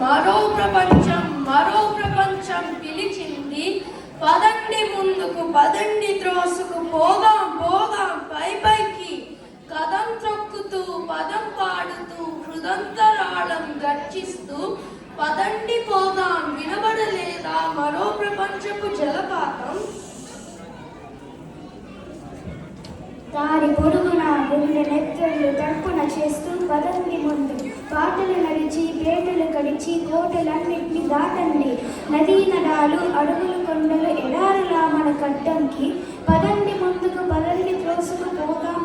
మరో ప్రపంచం పిలిచింది. పదండి ముందుకు, పదండి త్రోసుకు, పోదాం పైకి. కదం త్రొక్కుతూ, పదం పాడుతూ, హృదంతరాళం గర్జిస్తూ, పదండి పోదాం. వినబడలేదా మరో ప్రపంచపు జలపాతం? దారి పొడుగున గుండె నెత్తళ్ళు తర్పణ చేస్తూ పదండి ముందు. పాటలు నడిచి, పేటలు కడిచి, కోటలన్నిటిని దాటండి. నదీ నదాలు, అడుగులు, కొండలు, ఎడారులా మన కట్టంకి. పదండి ముందుకు, పదండి త్రోసుకు,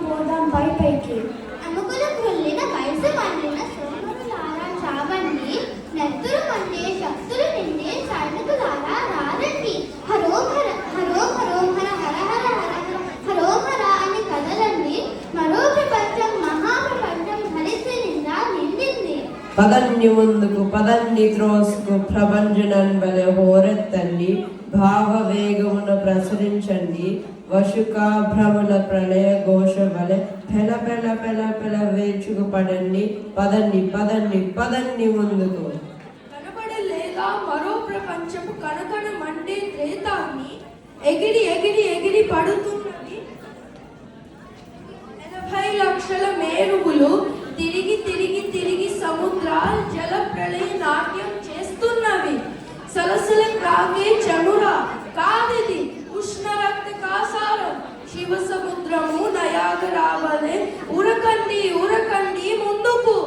పోదాం పైకి. అముకులకు వెళ్ళిన వయసు మళ్ళిన సోమరులారా చావండి. నెత్తురు మండే శక్తులు నిండే సైనికులారా రారండి. హరోం హర హరోం హరోం హర హర హర హర హరోం హర అని కదలండి. మరో ప్రపంచం, మహాప్రపంచం కలిసి నిండా నిండింది. పదండి ముందుకు, పదండి త్రోసుకు, ప్రభంజనం వలె హోరెత్తండి. భావవేగమున ప్రసరించండి. వశుకాభ్రముల ప్రళయ ఘోష వలె పెల వేచుకుపడండి. పదండి ముందుకు. కనబడలేదా మరో ప్రపంచపు కనకన మండే త్రేతాన్ని? ఎగిరి పడుతున్నది 80 లక్షల మేరువులు. తిరిగి సముద్రాలు జల ప్రళయ నాట్యం చేస్తున్నవి. సలసల క్రాగే చనురా కాదిది, ఉష్ణ రక్త కాసారం. శివ సముద్రము నయాగరావలే ఉరకండి ముందుకు.